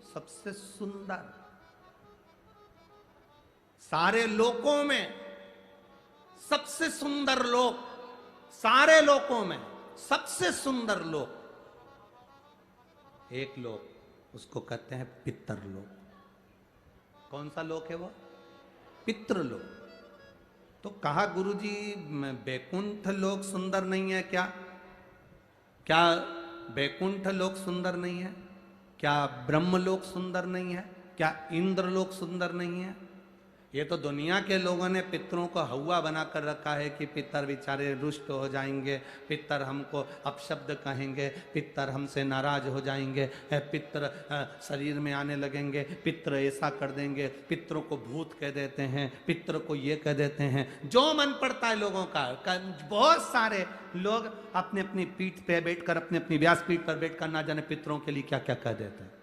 सबसे सुंदर, सारे लोकों में सबसे सुंदर लोक, सारे लोकों में सबसे सुंदर लोक, एक लोक, उसको कहते हैं पितरलोक। कौन सा लोक है वो? पितृलोक। तो कहा गुरुजी बैकुंठ लोक सुंदर नहीं है क्या? क्या बैकुंठ लोक सुंदर नहीं है? क्या ब्रह्मलोक सुंदर नहीं है? क्या इंद्रलोक सुंदर नहीं है? ये तो दुनिया के लोगों ने पितरों को हवा बना कर रखा है कि पितर बेचारे रुष्ट हो जाएंगे, पितर हमको अपशब्द कहेंगे, पितर हमसे नाराज हो जाएंगे, पितर शरीर में आने लगेंगे, पितर ऐसा कर देंगे, पितरों को भूत कह देते हैं, पितर को ये कह देते हैं, जो मन पड़ता है लोगों का। बहुत सारे लोग अपनी अपनी पीठ पे बैठकर, अपनी अपनी व्यास पीठ पर बैठकर ना जाने पितरों के लिए क्या क्या कह देते हैं।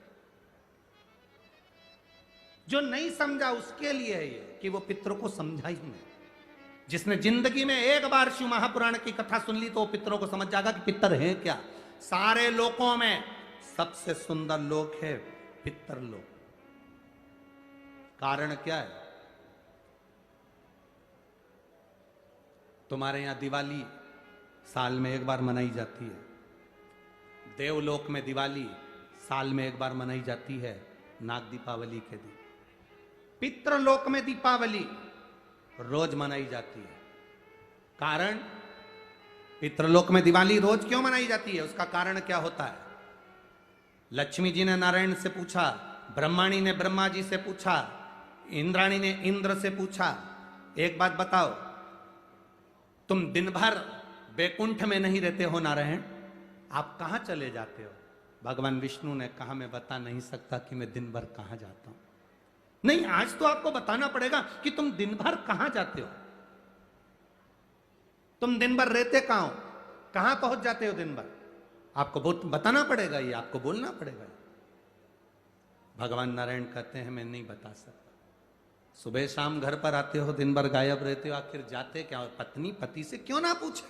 जो नहीं समझा उसके लिए है ये कि वो पितरों को समझा ही नहीं। जिसने जिंदगी में एक बार शिव महापुराण की कथा सुन ली तो वो पितरों को समझ जाएगा कि पितर है क्या। सारे लोकों में सबसे सुंदर लोक है पितरलोक। कारण क्या है? तुम्हारे यहां दिवाली साल में एक बार मनाई जाती है, देवलोक में दिवाली साल में एक बार मनाई जाती है, नाग दीपावली के दिन। पितृलोक में दीपावली रोज मनाई जाती है। कारण, पितृलोक में दिवाली रोज क्यों मनाई जाती है? उसका कारण क्या होता है? लक्ष्मी जी ने नारायण से पूछा, ब्रह्माणी ने ब्रह्मा जी से पूछा, इंद्राणी ने इंद्र से पूछा, एक बात बताओ, तुम दिन भर बैकुंठ में नहीं रहते हो नारायण, आप कहां चले जाते हो? भगवान विष्णु ने कहा, मैं बता नहीं सकता कि मैं दिन भर कहां जाता हूं। नहीं, आज तो आपको बताना पड़ेगा कि तुम दिन भर कहां जाते हो, तुम दिन भर रहते कहां हो, कहां पहुंच जाते हो दिन भर, आपको बताना पड़ेगा, ये आपको बोलना पड़ेगा। भगवान नारायण कहते हैं, मैं नहीं बता सकता। सुबह शाम घर पर आते हो, दिन भर गायब रहते हो, आखिर जाते क्या हो? पत्नी पति से क्यों ना पूछे?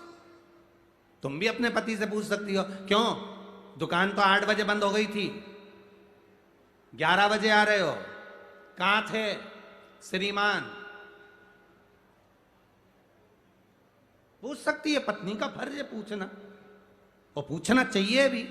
तुम भी अपने पति से पूछ सकती हो, क्यों दुकान तो 8 बजे बंद हो गई थी, 11 बजे आ रहे हो, कहां थे श्रीमान? पूछ सकती है, पत्नी का फर्ज है पूछना, और पूछना चाहिए भी,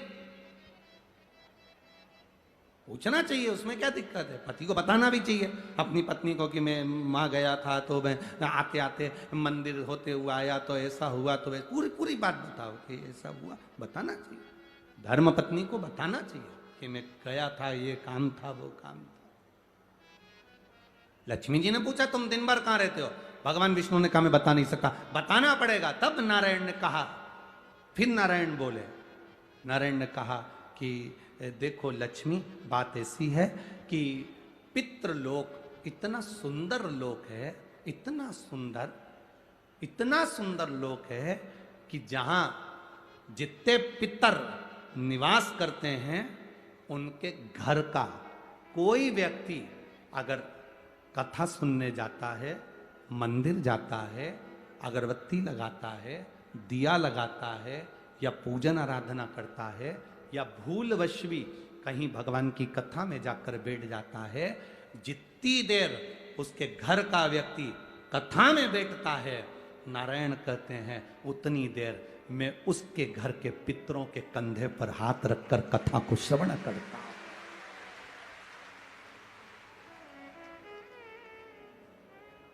पूछना चाहिए, उसमें क्या दिक्कत है? पति को बताना भी चाहिए अपनी पत्नी को कि मैं वहां गया था, तो मैं आते आते मंदिर होते हुए आया, तो ऐसा हुआ, तो पूरी पूरी बात बताओ कि ऐसा हुआ, बताना चाहिए। धर्म पत्नी को बताना चाहिए कि मैं गया था, ये काम था, वो काम था। लक्ष्मी जी ने पूछा, तुम दिन भर कहां रहते हो? भगवान विष्णु ने कहा, मैं बता नहीं सकता। बताना पड़ेगा। तब नारायण ने कहा, फिर नारायण बोले, नारायण ने कहा कि देखो लक्ष्मी, बात ऐसी है कि पितृलोक इतना सुंदर लोक है, इतना सुंदर लोक है कि जहां जितने पितर निवास करते हैं, उनके घर का कोई व्यक्ति अगर कथा सुनने जाता है, मंदिर जाता है, अगरबत्ती लगाता है, दिया लगाता है, या पूजन आराधना करता है, या भूलवश भी कहीं भगवान की कथा में जाकर बैठ जाता है, जितनी देर उसके घर का व्यक्ति कथा में बैठता है, नारायण कहते हैं उतनी देर मैं उसके घर के पितरों के कंधे पर हाथ रखकर कथा को श्रवण करता हूं।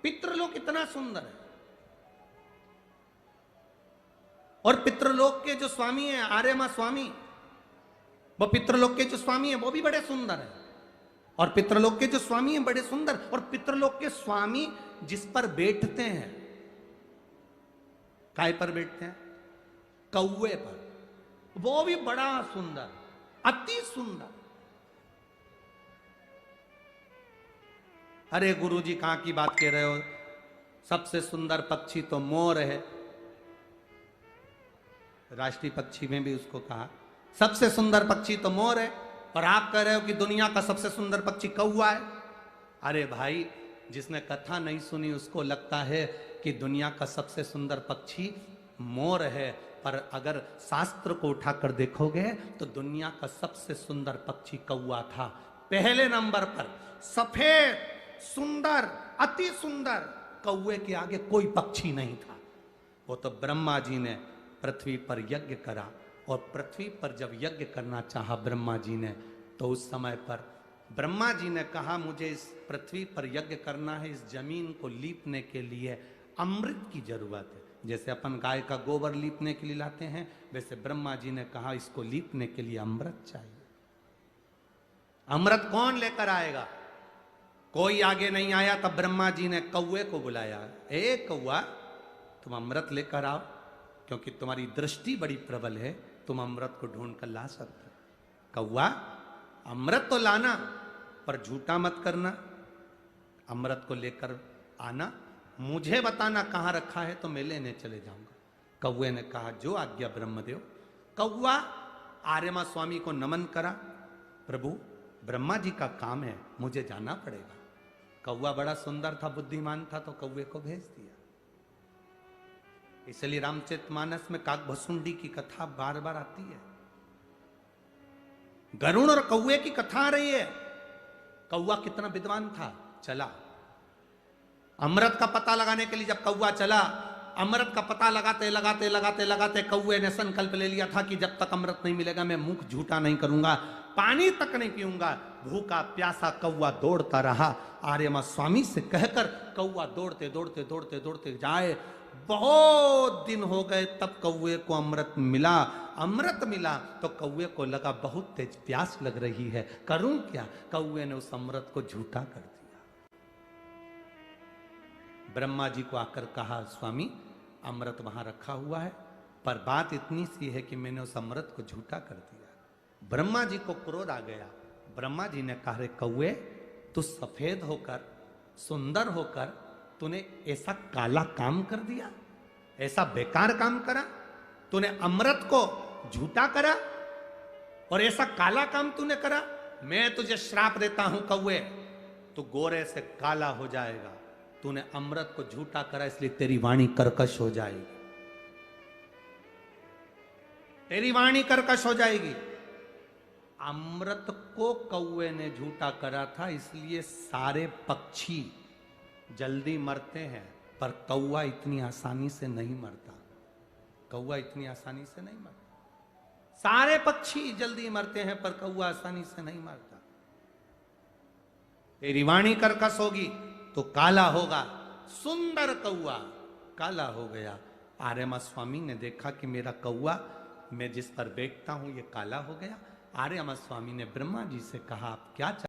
पितृलोक इतना सुंदर है। और पितृलोक के जो स्वामी हैं, आर्यमा स्वामी, वो पितृलोक के जो स्वामी हैं वो भी बड़े सुंदर हैं। और पितृलोक के जो स्वामी हैं बड़े सुंदर, और पितृलोक के स्वामी जिस पर बैठते हैं, काय पर बैठते हैं? कौवे पर, वो भी बड़ा सुंदर, अति सुंदर। अरे गुरुजी कहां की बात कह रहे हो? सबसे सुंदर पक्षी तो मोर है, राष्ट्रीय पक्षी में भी उसको कहा सबसे सुंदर पक्षी तो मोर है, और आप कह रहे हो कि दुनिया का सबसे सुंदर पक्षी कौवा है। अरे भाई, जिसने कथा नहीं सुनी उसको लगता है कि दुनिया का सबसे सुंदर पक्षी मोर है, पर अगर शास्त्र को उठाकर देखोगे तो दुनिया का सबसे सुंदर पक्षी कौवा था। पहले नंबर पर सफेद सुंदर अति सुंदर कौवे के आगे कोई पक्षी नहीं था। वो तो ब्रह्मा जी ने पृथ्वी पर यज्ञ करा, और पृथ्वी पर जब यज्ञ करना चाहा ब्रह्मा जी ने, तो उस समय पर ब्रह्मा जी ने कहा मुझे इस पृथ्वी पर यज्ञ करना है, इस जमीन को लीपने के लिए अमृत की जरूरत है। जैसे अपन गाय का गोबर लीपने के लिए लाते हैं, वैसे ब्रह्मा जी ने कहा इसको लीपने के लिए अमृत चाहिए। अमृत कौन लेकर आएगा? कोई आगे नहीं आया। तब ब्रह्मा जी ने कौवे को बुलाया, ए कौवा तुम अमृत लेकर आओ, क्योंकि तुम्हारी दृष्टि बड़ी प्रबल है, तुम अमृत को ढूंढ कर ला सकते हो। कौवा अमृत तो लाना, पर झूठा मत करना। अमृत को लेकर आना, मुझे बताना कहां रखा है तो मैं लेने चले जाऊंगा। कौवे ने कहा जो आज्ञा ब्रह्मदेव। कौवा आर्यमा स्वामी को नमन करा, प्रभु ब्रह्मा जी का काम है, मुझे जाना पड़ेगा। कौवा बड़ा सुंदर था, बुद्धिमान था, तो कौवे को भेज दिया। इसलिए रामचरितमानस में काकभसुंडी की कथा बार बार आती है। गरुड़ और कौवे की कथा आ रही है। कौवा कितना विद्वान था, चला अमृत का पता लगाने के लिए। जब कौवा चला, अमृत का पता लगाते लगाते लगाते लगाते कौवे ने संकल्प ले लिया था कि जब तक अमृत नहीं मिलेगा मैं मुंह झूठा नहीं करूंगा, पानी तक नहीं पीऊंगा। भूखा प्यासा कौवा दौड़ता रहा। आर्यमा स्वामी से कहकर कौवा दौड़ते दौड़ते दौड़ते दौड़ते जाए। बहुत दिन हो गए, तब कौवे को अमृत मिला। अमृत मिला तो कौवे को लगा बहुत तेज प्यास लग रही है, करूं क्या? कौवे ने उस अमृत को झूठा कर दिया। ब्रह्मा जी को आकर कहा स्वामी अमृत वहां रखा हुआ है, पर बात इतनी सी है कि मैंने उस अमृत को झूठा कर दिया। ब्रह्मा जी को क्रोध आ गया। ब्रह्मा जी ने कहा रे कौवे, तू सफेद होकर सुंदर होकर तूने ऐसा काला काम कर दिया, ऐसा बेकार काम करा, तूने अमृत को झूठा करा और ऐसा काला काम तूने करा। मैं तुझे श्राप देता हूं कौवे, तू गोरे से काला हो जाएगा। तूने अमृत को झूठा करा, इसलिए तेरी वाणी कर्कश हो जाएगी, तेरी वाणी कर्कश हो जाएगी। अमृत को कौवे ने झूठा करा था, इसलिए सारे पक्षी जल्दी मरते हैं, पर कौवा इतनी आसानी से नहीं मरता। कौवा इतनी आसानी से नहीं मरता। सारे पक्षी जल्दी मरते हैं, पर कौवा आसानी से नहीं मरता। तेरी वाणी कर्कश होगी तो काला होगा। सुंदर कौवा काला हो गया। आर्यमा स्वामी ने देखा कि मेरा कौवा, मैं जिस पर बैठता हूं, ये काला हो गया। आर्यमा स्वामी ने ब्रह्मा जी से कहा आप क्या